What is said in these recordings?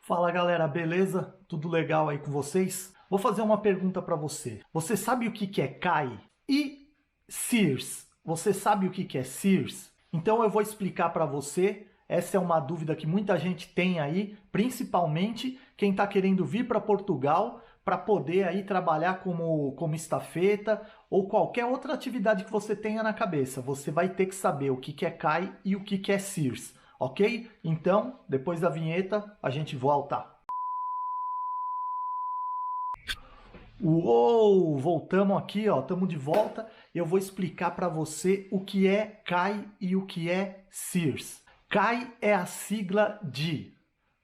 Fala galera, beleza? Tudo legal aí com vocês? Vou fazer uma pergunta para você. Você sabe o que é CAI? E SEARS? Você sabe o que é SEARS? Então eu vou explicar para você. Essa é uma dúvida que muita gente tem aí, principalmente quem está querendo vir para Portugal para poder aí trabalhar como estafeta ou qualquer outra atividade que você tenha na cabeça. Você vai ter que saber o que é CAI e o que é SEARS. Ok? Então, depois da vinheta, a gente volta. Uou! Voltamos aqui, ó, estamos de volta. Eu vou explicar para você o que é CAI e o que é SEARS. CAI é a sigla de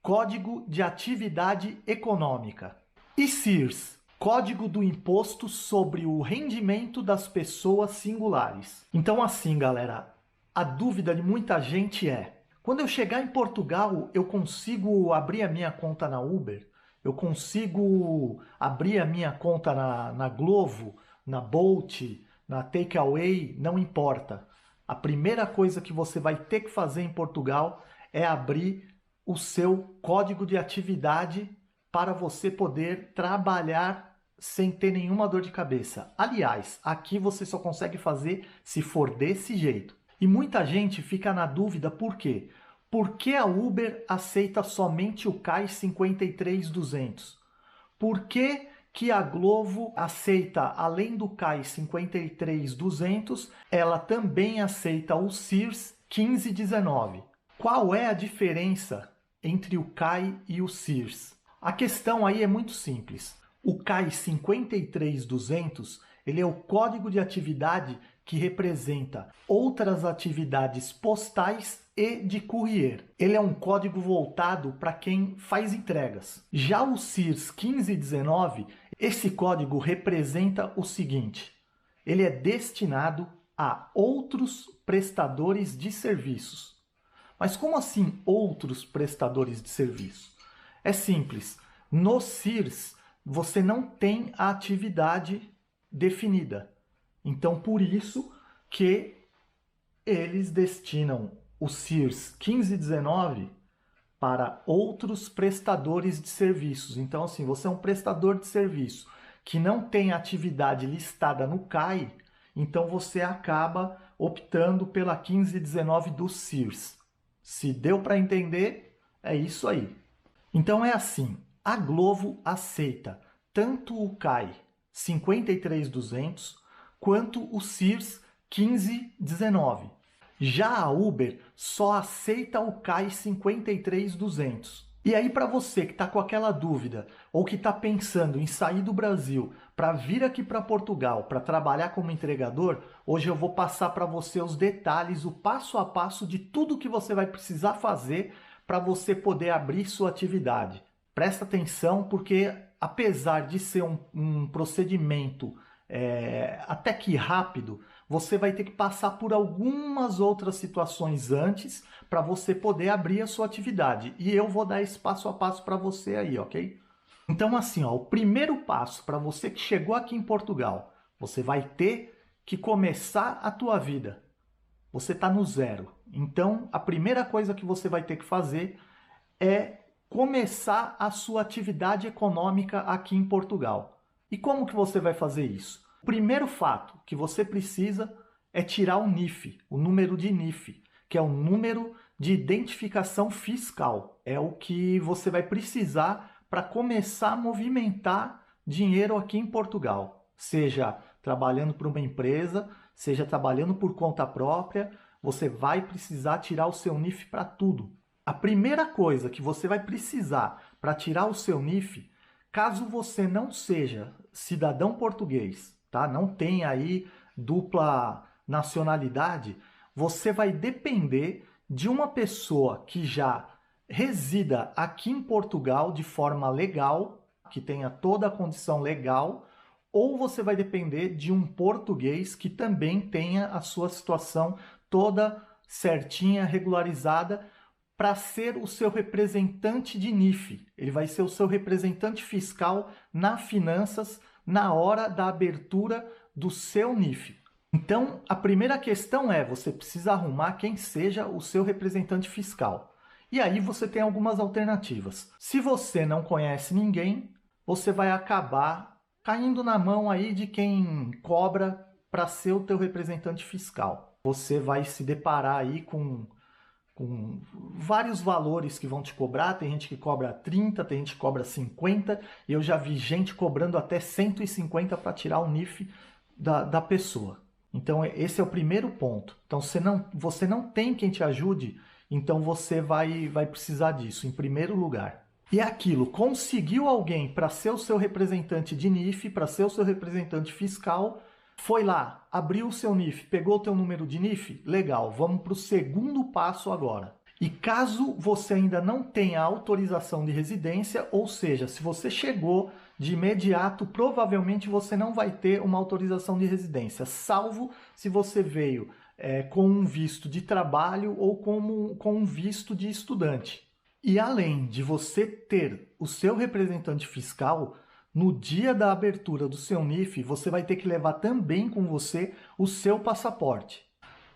Código de Atividade Econômica. E SEARS, Código do Imposto sobre o Rendimento das Pessoas Singulares. Então assim, galera, a dúvida de muita gente é: quando eu chegar em Portugal, eu consigo abrir a minha conta na Uber? Eu consigo abrir a minha conta na Glovo, na Bolt, na Takeaway? Não importa. A primeira coisa que você vai ter que fazer em Portugal é abrir o seu código de atividade para você poder trabalhar sem ter nenhuma dor de cabeça. Aliás, aqui você só consegue fazer se for desse jeito. E muita gente fica na dúvida por quê? Por que a Uber aceita somente o CAI 53200? Por que a Glovo aceita, além do CAI 53200, ela também aceita o SEARS 1519? Qual é a diferença entre o CAI e o SEARS? A questão aí é muito simples. O CAI 53200, ele é o código de atividade que representa outras atividades postais e de courier. Ele é um código voltado para quem faz entregas. Já o SEARS 1519, esse código representa o seguinte: ele é destinado a outros prestadores de serviços. Mas como assim outros prestadores de serviço? É simples. No SEARS, você não tem a atividade definida. Então, por isso que eles destinam o SEARS 1519 para outros prestadores de serviços. Então, assim, você é um prestador de serviço que não tem atividade listada no CAI, então você acaba optando pela 1519 do SEARS. Se deu para entender, é isso aí. Então é assim, a Glovo aceita tanto o CAI 53200 quanto o SEARS 1519. Já a Uber só aceita o CAI 53200. E aí, para você que está com aquela dúvida ou que está pensando em sair do Brasil para vir aqui para Portugal para trabalhar como entregador, hoje eu vou passar para você os detalhes, o passo a passo de tudo que você vai precisar fazer para você poder abrir sua atividade. Presta atenção, porque apesar de ser um procedimento até que rápido, você vai ter que passar por algumas outras situações antes para você poder abrir a sua atividade. E eu vou dar esse passo a passo para você aí, ok? Então assim, ó, o primeiro passo para você que chegou aqui em Portugal, você vai ter que começar a tua vida. Você está no zero. Então a primeira coisa que você vai ter que fazer é começar a sua atividade econômica aqui em Portugal. E como que você vai fazer isso? O primeiro fato que você precisa é tirar o NIF, o número de NIF, que é o número de identificação fiscal. É o que você vai precisar para começar a movimentar dinheiro aqui em Portugal. Seja trabalhando para uma empresa, seja trabalhando por conta própria, você vai precisar tirar o seu NIF para tudo. A primeira coisa que você vai precisar para tirar o seu NIF, caso você não seja cidadão português, tá? Não tem aí dupla nacionalidade, você vai depender de uma pessoa que já resida aqui em Portugal de forma legal, que tenha toda a condição legal, ou você vai depender de um português que também tenha a sua situação toda certinha, regularizada, para ser o seu representante de NIF. Ele vai ser o seu representante fiscal na finanças na hora da abertura do seu NIF. Então, a primeira questão é, você precisa arrumar quem seja o seu representante fiscal. E aí você tem algumas alternativas. Se você não conhece ninguém, você vai acabar caindo na mão aí de quem cobra para ser o teu representante fiscal. Você vai se deparar aí com vários valores que vão te cobrar. Tem gente que cobra 30, tem gente que cobra 50, e eu já vi gente cobrando até 150 para tirar o NIF da pessoa. Então esse é o primeiro ponto. Então você não tem quem te ajude, então você vai precisar disso em primeiro lugar. E é aquilo, conseguiu alguém para ser o seu representante de NIF, para ser o seu representante fiscal, foi lá, abriu o seu NIF, pegou o teu número de NIF? Legal, vamos para o segundo passo agora. E caso você ainda não tenha autorização de residência, ou seja, se você chegou de imediato, provavelmente você não vai ter uma autorização de residência, salvo se você veio com um visto de trabalho ou com um visto de estudante. E além de você ter o seu representante fiscal, no dia da abertura do seu NIF, você vai ter que levar também com você o seu passaporte.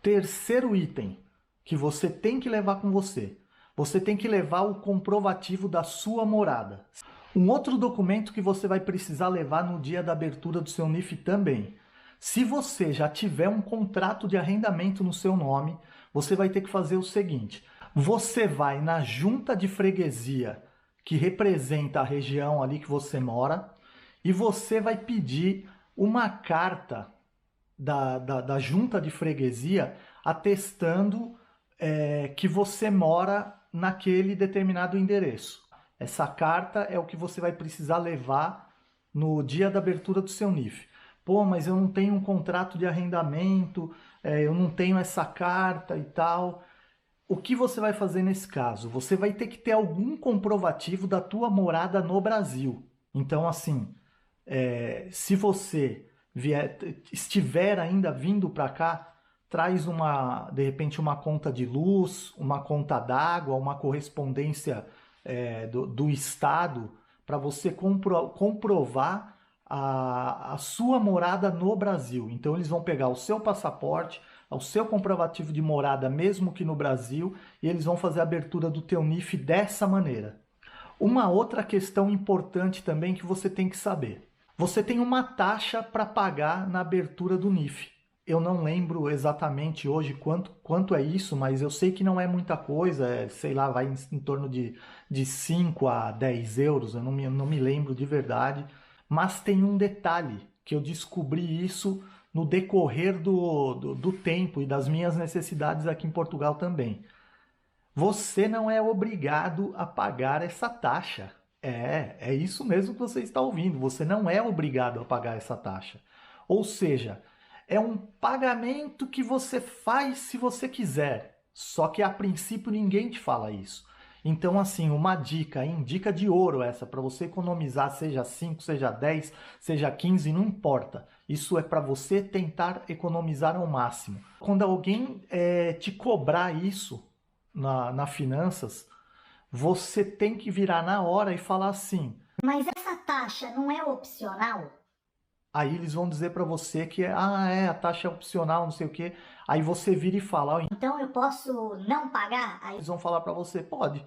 Terceiro item que você tem que levar com você. Você tem que levar o comprovativo da sua morada. Um outro documento que você vai precisar levar no dia da abertura do seu NIF também. Se você já tiver um contrato de arrendamento no seu nome, você vai ter que fazer o seguinte. Você vai na junta de freguesia que representa a região ali que você mora, e você vai pedir uma carta da junta de freguesia atestando que você mora naquele determinado endereço. Essa carta é o que você vai precisar levar no dia da abertura do seu NIF. Pô, mas eu não tenho um contrato de arrendamento, eu não tenho essa carta e tal. O que você vai fazer nesse caso? Você vai ter que ter algum comprovativo da tua morada no Brasil. Então, assim, se você estiver ainda vindo para cá, traz de repente uma conta de luz, uma conta d'água, uma correspondência do Estado para você comprovar a sua morada no Brasil. Então eles vão pegar o seu passaporte, o seu comprovativo de morada, mesmo que no Brasil, e eles vão fazer a abertura do teu NIF dessa maneira. Uma outra questão importante também que você tem que saber. Você tem uma taxa para pagar na abertura do NIF. Eu não lembro exatamente hoje quanto é isso, mas eu sei que não é muita coisa, sei lá, vai em torno de 5 a 10 euros, eu não me lembro de verdade. Mas tem um detalhe, que eu descobri isso no decorrer do tempo e das minhas necessidades aqui em Portugal também. Você não é obrigado a pagar essa taxa. É isso mesmo que você está ouvindo. Você não é obrigado a pagar essa taxa. Ou seja, é um pagamento que você faz se você quiser. Só que a princípio ninguém te fala isso. Então, assim, uma dica, hein? Dica de ouro essa, para você economizar, seja 5, seja 10, seja 15, não importa. Isso é para você tentar economizar ao máximo. Quando alguém te cobrar isso na finanças, você tem que virar na hora e falar assim: mas essa taxa não é opcional? Aí eles vão dizer para você que a taxa é opcional, não sei o quê. Aí você vira e fala: então eu posso não pagar? Aí eles vão falar para você: pode.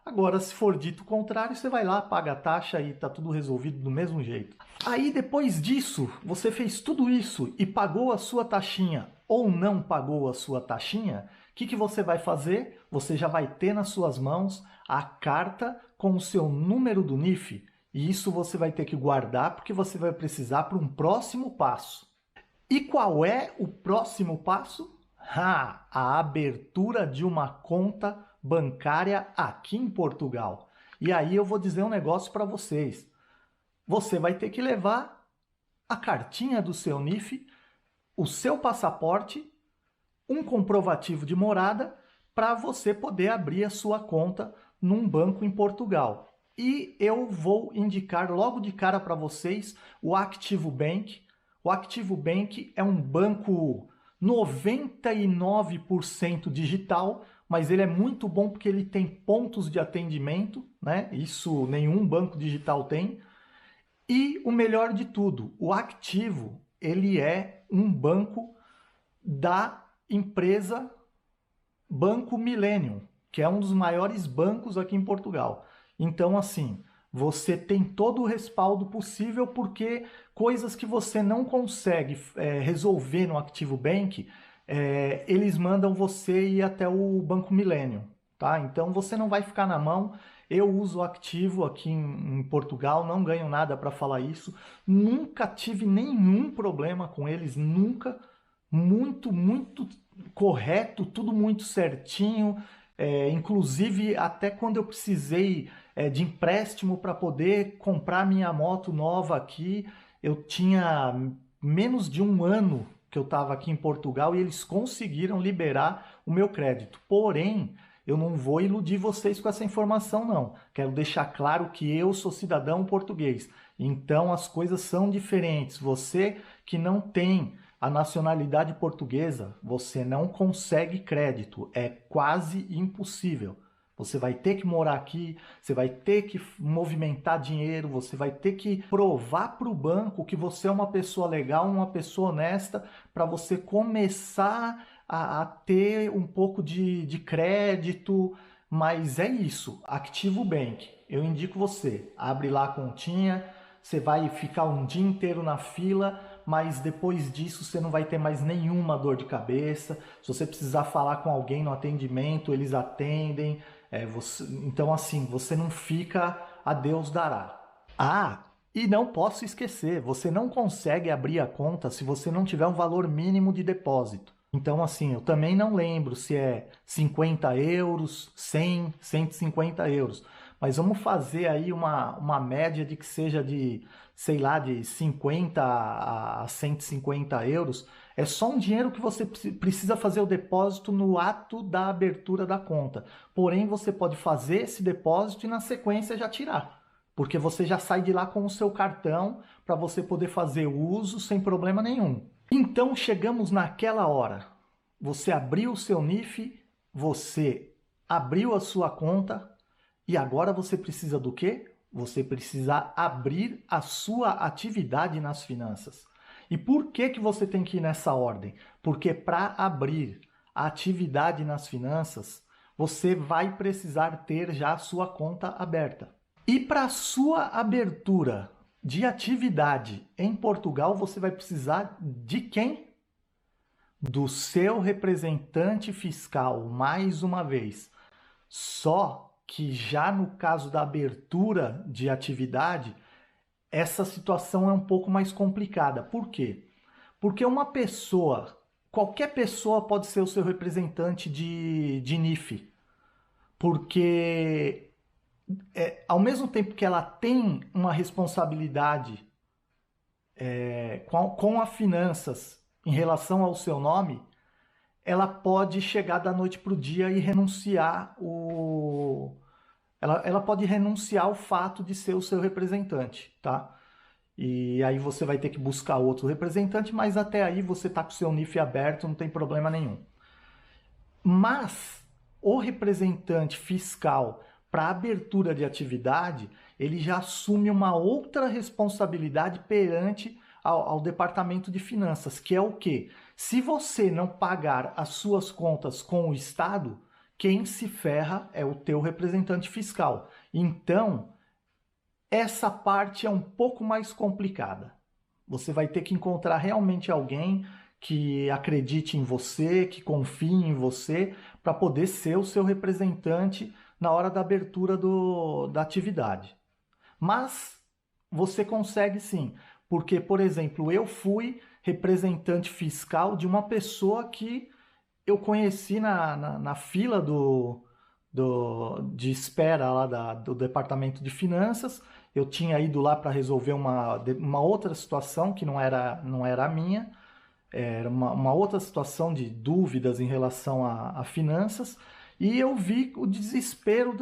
Agora, se for dito o contrário, você vai lá, paga a taxa e tá tudo resolvido do mesmo jeito. Aí depois disso, você fez tudo isso e pagou a sua taxinha ou não pagou a sua taxinha, o que você vai fazer? Você já vai ter nas suas mãos a carta com o seu número do NIF. E isso você vai ter que guardar porque você vai precisar para um próximo passo. E qual é o próximo passo? A abertura de uma conta bancária aqui em Portugal. E aí eu vou dizer um negócio para vocês. Você vai ter que levar a cartinha do seu NIF, o seu passaporte, um comprovativo de morada para você poder abrir a sua conta num banco em Portugal. E eu vou indicar logo de cara para vocês o Activo Bank. O Activo Bank é um banco 99% digital, mas ele é muito bom porque ele tem pontos de atendimento, né? Isso nenhum banco digital tem. E o melhor de tudo, o Activo, ele é um banco da empresa Banco Millennium. que é um dos maiores bancos aqui em Portugal. Então, assim, você tem todo o respaldo possível porque coisas que você não consegue resolver no Active Bank, eles mandam você ir até o Banco Millennium, tá? Então você não vai ficar na mão. Eu uso o Activo aqui em Portugal, não ganho nada para falar isso. Nunca tive nenhum problema com eles, nunca. Muito, muito correto, tudo muito certinho. Inclusive, até quando eu precisei de empréstimo para poder comprar minha moto nova aqui, eu tinha menos de um ano que eu estava aqui em Portugal e eles conseguiram liberar o meu crédito. Porém, eu não vou iludir vocês com essa informação, não. Quero deixar claro que eu sou cidadão português. Então, as coisas são diferentes. Você que não tem a nacionalidade portuguesa, você não consegue crédito. É quase impossível. Você vai ter que morar aqui, você vai ter que movimentar dinheiro, você vai ter que provar para o banco que você é uma pessoa legal, uma pessoa honesta, para você começar a ter um pouco de crédito. Mas é isso, Active Bank. Eu indico você, abre lá a continha, você vai ficar um dia inteiro na fila, mas depois disso você não vai ter mais nenhuma dor de cabeça. Se você precisar falar com alguém no atendimento, eles atendem. Então, assim, você não fica a Deus dará. Ah, e não posso esquecer, você não consegue abrir a conta se você não tiver um valor mínimo de depósito. Então, assim, eu também não lembro se é 50 euros, 100, 150 euros. Mas vamos fazer aí uma média de que seja de, sei lá, de 50 a 150 euros. É só um dinheiro que você precisa fazer o depósito no ato da abertura da conta. Porém, você pode fazer esse depósito e na sequência já tirar. Porque você já sai de lá com o seu cartão para você poder fazer uso sem problema nenhum. Então chegamos naquela hora. Você abriu o seu NIF, você abriu a sua conta e agora você precisa do quê? Você precisa abrir a sua atividade nas finanças. E por que que você tem que ir nessa ordem? Porque para abrir a atividade nas finanças, você vai precisar ter já a sua conta aberta. E para a sua abertura de atividade em Portugal, você vai precisar de quem? Do seu representante fiscal, mais uma vez. Só que já no caso da abertura de atividade, essa situação é um pouco mais complicada. Por quê? Porque uma pessoa, qualquer pessoa pode ser o seu representante de NIF. Porque ao mesmo tempo que ela tem uma responsabilidade com as finanças em relação ao seu nome, ela pode chegar da noite para o dia e renunciar ela pode renunciar ao fato de ser o seu representante, tá? E aí você vai ter que buscar outro representante, mas até aí você está com o seu NIF aberto, não tem problema nenhum. Mas o representante fiscal para abertura de atividade, ele já assume uma outra responsabilidade perante ao Departamento de Finanças, que é o quê? Se você não pagar as suas contas com o Estado, quem se ferra é o teu representante fiscal. Então, essa parte é um pouco mais complicada. Você vai ter que encontrar realmente alguém que acredite em você, que confie em você, para poder ser o seu representante na hora da abertura da atividade. Mas você consegue sim, porque, por exemplo, eu fui representante fiscal de uma pessoa que eu conheci na fila de espera lá do Departamento de Finanças. Eu tinha ido lá para resolver uma outra situação que não era a minha, era uma outra situação de dúvidas em relação a finanças. E eu vi o desespero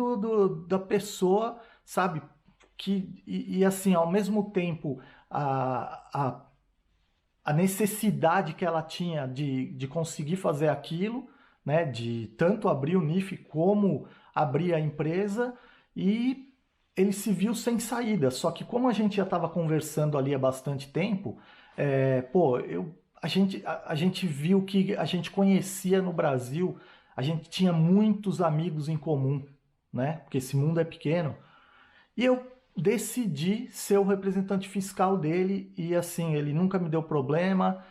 da pessoa, sabe? E assim, ao mesmo tempo, a necessidade que ela tinha de conseguir fazer aquilo, né? De tanto abrir o NIF como abrir a empresa, e ele se viu sem saída. Só que como a gente já estava conversando ali há bastante tempo, a gente viu que a gente conhecia no Brasil a gente tinha muitos amigos em comum, né? Porque esse mundo é pequeno. E eu decidi ser o representante fiscal dele e assim, ele nunca me deu problema.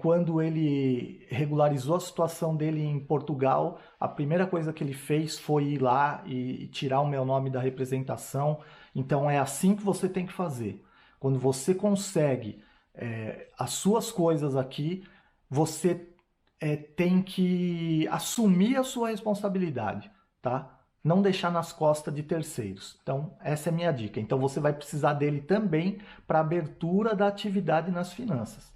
Quando ele regularizou a situação dele em Portugal, a primeira coisa que ele fez foi ir lá e tirar o meu nome da representação. Então é assim que você tem que fazer. Quando você consegue as suas coisas aqui, você tem que assumir a sua responsabilidade, tá? Não deixar nas costas de terceiros. Então, essa é a minha dica. Então, você vai precisar dele também para abertura da atividade nas finanças.